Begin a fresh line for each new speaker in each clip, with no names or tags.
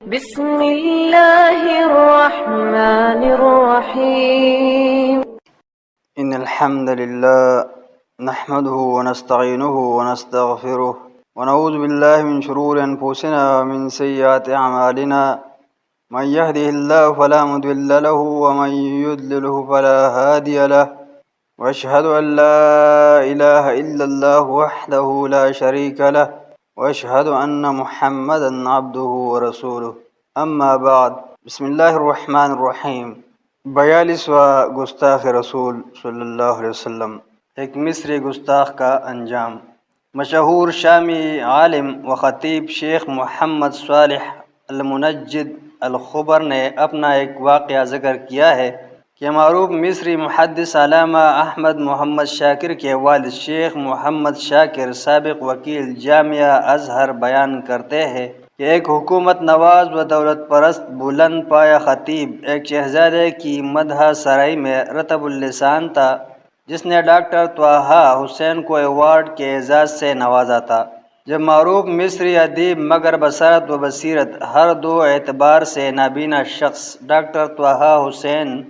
بسم الله الرحمن الرحيم.
إن الحمد لله نحمده ونستعينه ونستغفره ونعوذ بالله من شرور أنفسنا ومن سيئات أعمالنا. من يهده الله فلا مضل له ومن يضلله فلا هادي له. وأشهد أن لا إله إلا الله وحده لا شريك له وأشهد أن محمدا عبده ورسوله. أما بعد، بسم الله الرحمن الرحیم. 42واں گستاخ رسول صلی اللہ علیہ وسلم، ایک مصری گستاخ کا انجام. مشہور شامی عالم و خطیب شیخ محمد صالح المنجد الخبر نے اپنا ایک واقعہ ذکر کیا ہے کہ معروف مصری محدث علامہ احمد محمد شاکر کے والد شیخ محمد شاکر سابق وکیل جامعہ ازہر بیان کرتے ہیں کہ ایک حکومت نواز و دولت پرست بلند پایہ خطیب ایک شہزادے کی مدح سرائی میں رطب اللسان تھا، جس نے ڈاکٹر طٰہٰ حسین کو ایوارڈ کے اعزاز سے نوازا تھا. جب معروف مصری ادیب مگر بصارت و بصیرت ہر دو اعتبار سے نابینا شخص ڈاکٹر طٰہٰ حسین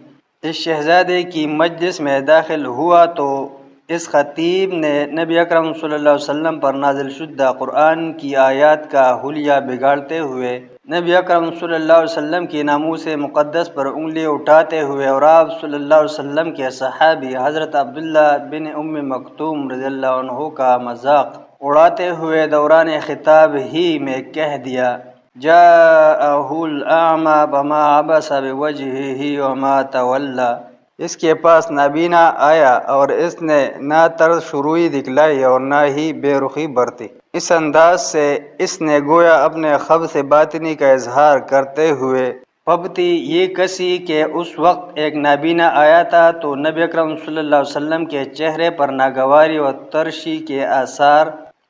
اس شہزادے کی مجلس میں داخل ہوا تو اس خطیب نے نبی اکرم صلی اللہ علیہ وسلم پر نازل شدہ قرآن کی آیات کا حلیہ بگاڑتے ہوئے نبی اکرم صلی اللہ علیہ وسلم کی ناموس مقدس پر انگلی اٹھاتے ہوئے اور آپ صلی اللہ علیہ وسلم کے صحابی حضرت عبداللہ بن ام مکتوم رضی اللہ عنہ کا مذاق اڑاتے ہوئے دوران خطاب ہی میں کہہ دیا: جاءہ الاعمی فما عبس بوجہہ وما تولی. اس کے پاس نابینا آیا اور اس نے نہ طرز شروعی دکھلائی اور نہ ہی بے رخی برتی. اس انداز سے اس نے گویا اپنے خبث باطنی کا اظہار کرتے ہوئے پبتی یہ کسی کہ اس وقت ایک نابینا آیا تھا تو نبی اکرم صلی اللہ علیہ وسلم کے چہرے پر ناگواری و ترشی کے آثار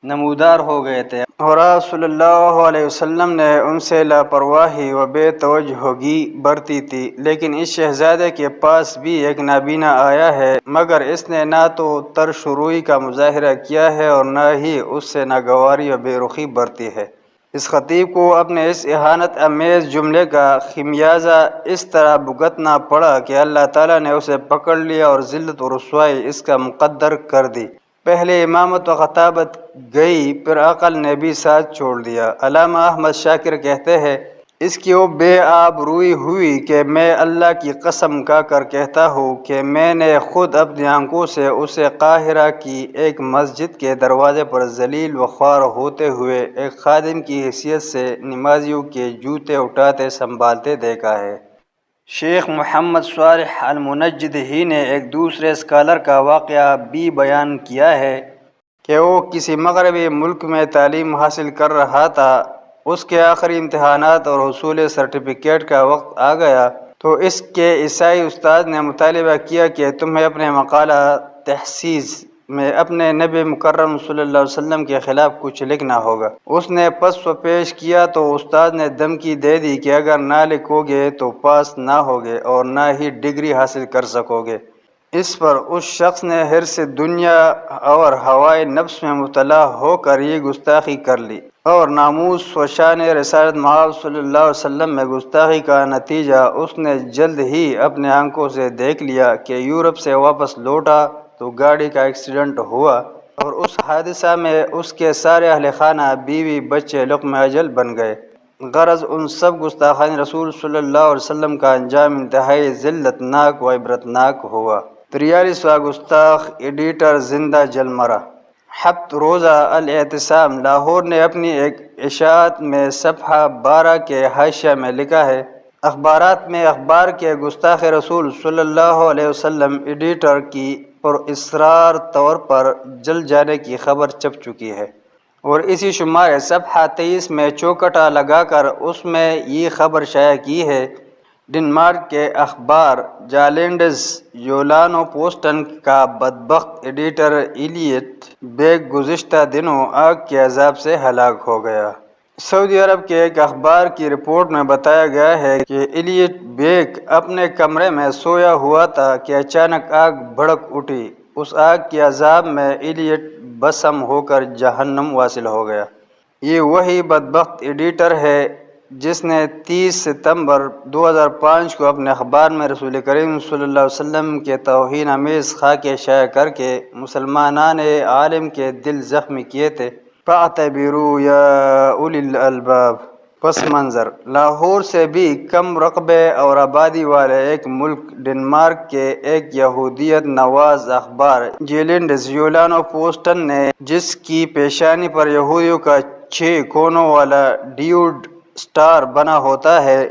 نمودار ہو گئے تھے، اور آپ صلی اللہ علیہ وسلم نے ان سے لاپرواہی و بے توجہگی برتی تھی. لیکن اس شہزادے کے پاس بھی ایک نابینا آیا ہے، مگر اس نے نہ تو ترشروئی کا مظاہرہ کیا ہے اور نہ ہی اس سے ناگواری و بے رخی برتی ہے. اس خطیب کو اپنے اس اہانت امیز جملے کا خمیازہ اس طرح بھگتنا پڑا کہ اللہ تعالیٰ نے اسے پکڑ لیا اور ذلت و رسوائی اس کا مقدر کر دی. پہلے امامت و خطابت گئی، پھر عقل نے بھی ساتھ چھوڑ دیا. علامہ احمد شاکر کہتے ہیں: اس کی وہ بے آبروئی ہوئی کہ میں اللہ کی قسم کھا کر کہتا ہوں کہ میں نے خود اپنی آنکھوں سے اسے قاہرہ کی ایک مسجد کے دروازے پر ذلیل و خوار ہوتے ہوئے ایک خادم کی حیثیت سے نمازیوں کے جوتے اٹھاتے سنبھالتے دیکھا ہے. شیخ محمد صالح المنجد ہی نے ایک دوسرے اسکالر کا واقعہ بھی بیان کیا ہے کہ وہ کسی مغربی ملک میں تعلیم حاصل کر رہا تھا. اس کے آخری امتحانات اور حصول سرٹیفکیٹ کا وقت آ گیا تو اس کے عیسائی استاد نے مطالبہ کیا کہ تمہیں اپنے مقالہ تحسیس میں اپنے نبی مکرم صلی اللہ علیہ وسلم کے خلاف کچھ لکھنا ہوگا. اس نے پس و پیش کیا تو استاد نے دھمکی دے دی کہ اگر نہ لکھو گے تو پاس نہ ہوگے اور نہ ہی ڈگری حاصل کر سکو گے. اس پر اس شخص نے حرص دنیا اور ہوائے نفس میں مبتلا ہو کر یہ گستاخی کر لی، اور ناموس و شان رسالت مآب صلی اللہ علیہ وسلم میں گستاخی کا نتیجہ اس نے جلد ہی اپنے آنکھوں سے دیکھ لیا کہ یورپ سے واپس لوٹا تو گاڑی کا ایکسیڈنٹ ہوا اور اس حادثہ میں اس کے سارے اہل خانہ، بیوی، بچے لقمہ اجل بن گئے. غرض ان سب گستاخان رسول صلی اللہ علیہ وسلم کا انجام انتہائی ذلت ناک و عبرتناک ہوا. 43واں گستاخ ایڈیٹر زندہ جل مرا. ہفت روزہ الاعتصام لاہور نے اپنی ایک اشاعت میں صفحہ 12 کے حاشیہ میں لکھا ہے: اخبارات میں اخبار کے گستاخ رسول صلی اللہ علیہ وسلم ایڈیٹر کی پر اسرار طور پر جل جانے کی خبر چھپ چکی ہے، اور اسی شمار صفحہ 23 میں چوکٹا لگا کر اس میں یہ خبر شائع کی ہے: ڈنمارک کے اخبار جالینڈز یولانو پوسٹن کا بدبخت ایڈیٹر ایلیٹ بیگ گزشتہ دنوں آگ کے عذاب سے ہلاک ہو گیا. سعودی عرب کے ایک اخبار کی رپورٹ میں بتایا گیا ہے کہ ایلیٹ بیگ اپنے کمرے میں سویا ہوا تھا کہ اچانک آگ بھڑک اٹھی. اس آگ کے عذاب میں ایلیٹ بسم ہو کر جہنم واصل ہو گیا. یہ وہی بدبخت ایڈیٹر ہے جس نے 30 ستمبر 2005 کو اپنے اخبار میں رسول کریم صلی اللہ علیہ وسلم کے توہین آمیز خاکے شائع کر کے مسلمانان عالم کے دل زخمی کیے تھے۔ فاعتبروا یا اولی الالباب۔ پس منظر: لاہور سے بھی کم رقبے اور آبادی والے ایک ملک ڈنمارک کے ایک یہودیت نواز اخبار جیلینڈز یولانو پوسٹن نے، جس کی پیشانی پر یہودیوں کا 6 کونوں والا ڈیوڈ سٹار بنا ہوتا ہے،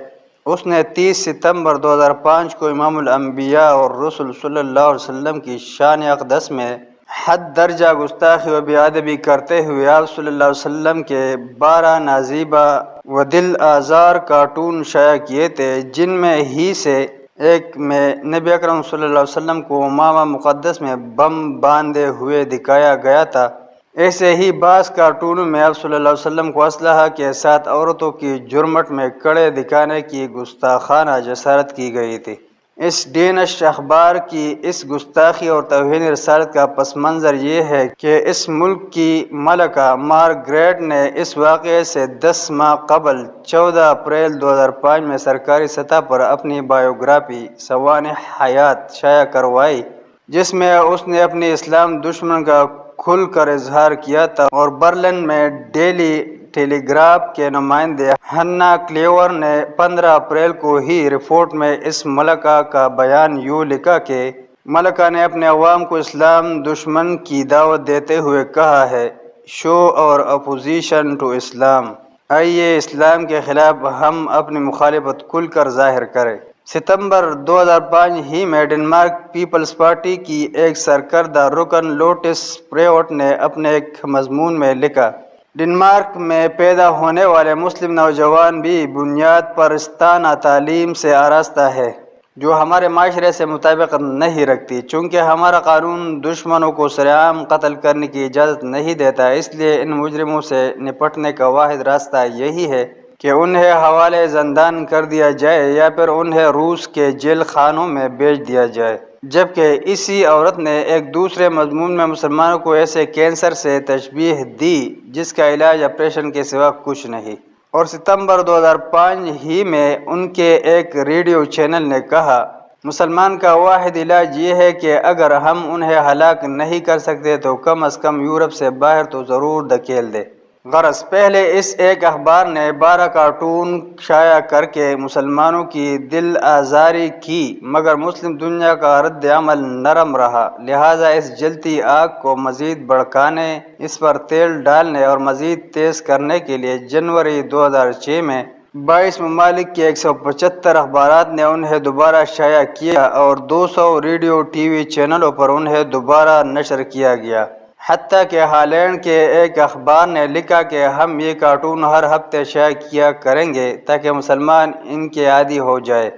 اس نے 30 ستمبر 2005 کو امام الانبیاء اور رسول صلی اللہ علیہ وسلم کی شان اقدس میں حد درجہ گستاخی و بے ادبی کرتے ہوئے آپ صلی اللہ علیہ وسلم کے 12 نازیبہ و دل آزار کارٹون شائع کیے تھے، جن میں ہی سے ایک میں نبی اکرم صلی اللہ علیہ وسلم کو امامہ مقدس میں بم باندھے ہوئے دکھایا گیا تھا۔ ایسے ہی بعض کارٹونوں میں آپ صلی اللہ علیہ وسلم کو اسلحہ کے ساتھ عورتوں کی جرمٹ میں کڑے دکھانے کی گستاخانہ جسارت کی گئی تھی۔ اس ڈینش اخبار کی اس گستاخی اور توہین رسالت کا پس منظر یہ ہے کہ اس ملک کی ملکہ مارگریٹ نے اس واقعے سے 10 ماہ قبل 14 اپریل 2005 میں سرکاری سطح پر اپنی بائیوگرافی سوانح حیات شائع کروائی، جس میں اس نے اپنی اسلام دشمن کا کھل کر اظہار کیا تھا، اور برلن میں ڈیلی ٹیلی گراف کے نمائندے ہنا کلیور نے 15 اپریل کو ہی رپورٹ میں اس ملکہ کا بیان یوں لکھا کہ ملکہ نے اپنے عوام کو اسلام دشمن کی دعوت دیتے ہوئے کہا ہے، شو اور اپوزیشن ٹو اسلام، آئیے اسلام کے خلاف ہم اپنی مخالفت کھل کر ظاہر کریں۔ ستمبر 2005 ہی میں ڈنمارک پیپلز پارٹی کی ایک سرکردہ رکن لوٹس پریوٹ نے اپنے ایک مضمون میں لکھا، ڈنمارک میں پیدا ہونے والے مسلم نوجوان بھی بنیاد پرستانہ تعلیم سے آراستہ ہے، جو ہمارے معاشرے سے مطابقت نہیں رکھتی، چونکہ ہمارا قانون دشمنوں کو سرعام قتل کرنے کی اجازت نہیں دیتا۔ اس لیے ان مجرموں سے نپٹنے کا واحد راستہ یہی ہے کہ انہیں حوالے زندان کر دیا جائے یا پھر انہیں روس کے جیل خانوں میں بھیج دیا جائے۔ جبکہ اسی عورت نے ایک دوسرے مضمون میں مسلمانوں کو ایسے کینسر سے تشبیہ دی جس کا علاج آپریشن کے سوا کچھ نہیں، اور ستمبر 2005 ہی میں ان کے ایک ریڈیو چینل نے کہا، مسلمان کا واحد علاج یہ ہے کہ اگر ہم انہیں ہلاک نہیں کر سکتے تو کم از کم یورپ سے باہر تو ضرور دھکیل دے۔ غرض پہلے اس ایک اخبار نے 12 کارٹون شائع کر کے مسلمانوں کی دل آزاری کی، مگر مسلم دنیا کا رد عمل نرم رہا، لہٰذا اس جلتی آگ کو مزید بھڑکانے، اس پر تیل ڈالنے اور مزید تیز کرنے کے لیے جنوری 2006 میں 22 ممالک کے 175 اخبارات نے انہیں دوبارہ شائع کیا اور 200 ریڈیو ٹی وی چینلوں پر انہیں دوبارہ نشر کیا گیا۔ حتیٰ کہ ہالینڈ کے ایک اخبار نے لکھا کہ ہم یہ کارٹون ہر ہفتے شائع کیا کریں گے تاکہ مسلمان ان کے عادی ہو جائے،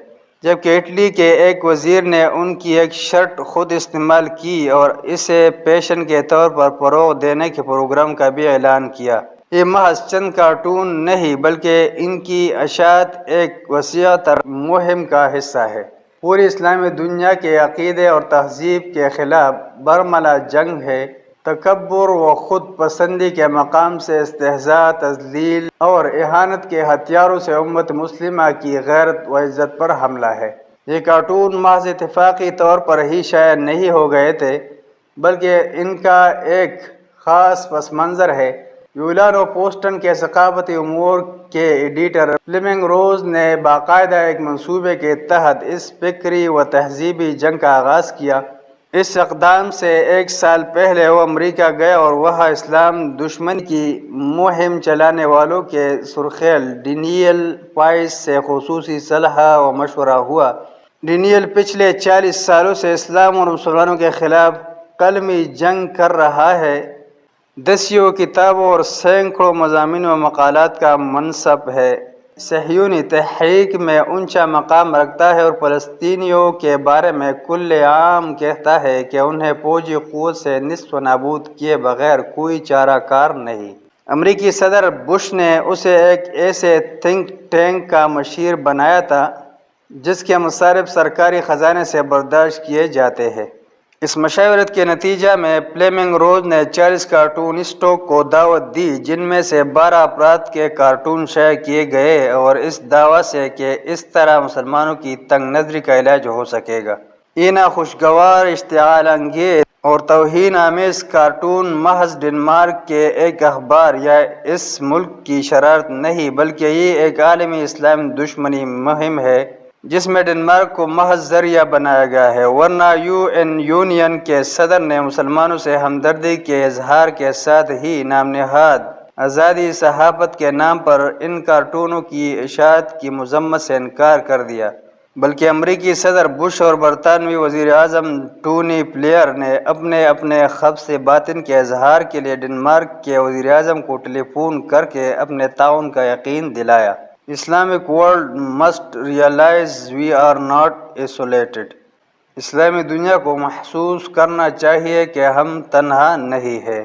جبکہ اٹلی کے ایک وزیر نے ان کی ایک شرٹ خود استعمال کی اور اسے پیشن کے طور پر فروغ دینے کے پروگرام کا بھی اعلان کیا۔ یہ محض چند کارٹون نہیں بلکہ ان کی اشاعت ایک وسیع تر مہم کا حصہ ہے۔ پوری اسلامی دنیا کے عقیدے اور تہذیب کے خلاف برملا جنگ ہے۔ تکبر و خود پسندی کے مقام سے استہزاء، تذلیل اور اہانت کے ہتھیاروں سے امت مسلمہ کی غیرت و عزت پر حملہ ہے۔ یہ کارٹون محض اتفاقی طور پر ہی شائع نہیں ہو گئے تھے بلکہ ان کا ایک خاص پس منظر ہے۔ یولانو پوسٹن کے ثقافتی امور کے ایڈیٹر فلیمنگ روز نے باقاعدہ ایک منصوبے کے تحت اس فکری و تہذیبی جنگ کا آغاز کیا۔ اس اقدام سے 1 سال پہلے وہ امریکہ گئے اور وہاں اسلام دشمن کی مہم چلانے والوں کے سرخیل ڈینیل پائس سے خصوصی صلاح و مشورہ ہوا۔ ڈینیل پچھلے 40 سالوں سے اسلام اور مسلمانوں کے خلاف قلمی جنگ کر رہا ہے، دسیوں کتابوں اور سینکڑوں مضامین و مقالات کا منصب ہے، صہیونی تحریک میں اونچا مقام رکھتا ہے اور فلسطینیوں کے بارے میں کھلے عام کہتا ہے کہ انہیں فوجی قوت سے نصف و نابود کیے بغیر کوئی چارہ کار نہیں۔ امریکی صدر بش نے اسے ایک ایسے تھنک ٹینک کا مشیر بنایا تھا جس کے مصارف سرکاری خزانے سے برداشت کیے جاتے ہیں۔ اس مشاورت کے نتیجہ میں فلیمنگ روز نے 40 کارٹونسٹوں کو دعوت دی، جن میں سے 12 افراد کے کارٹون شائع کیے گئے، اور اس دعوی سے کہ اس طرح مسلمانوں کی تنگ نظری کا علاج ہو سکے گا۔ یہ ناخوشگوار، اشتعال انگیز اور توہین آمیز کارٹون محض ڈنمارک کے ایک اخبار یا اس ملک کی شرارت نہیں، بلکہ یہ ایک عالمی اسلامی دشمنی مہم ہے جس میں ڈنمارک کو محض ذریعہ بنایا گیا ہے، ورنہ یونین کے صدر نے مسلمانوں سے ہمدردی کے اظہار کے ساتھ ہی نام نہاد آزادی صحافت کے نام پر ان کارٹونوں کی اشاعت کی مذمت سے انکار کر دیا، بلکہ امریکی صدر بش اور برطانوی وزیر اعظم ٹونی بلیئر نے اپنے خبث باطن کے اظہار کے لیے ڈنمارک کے وزیر اعظم کو ٹیلی فون کر کے اپنے تعاون کا یقین دلایا۔ Islamic world must realize we are not isolated. اسلامی دنیا کو محسوس کرنا چاہیے کہ ہم تنہا نہیں ہیں۔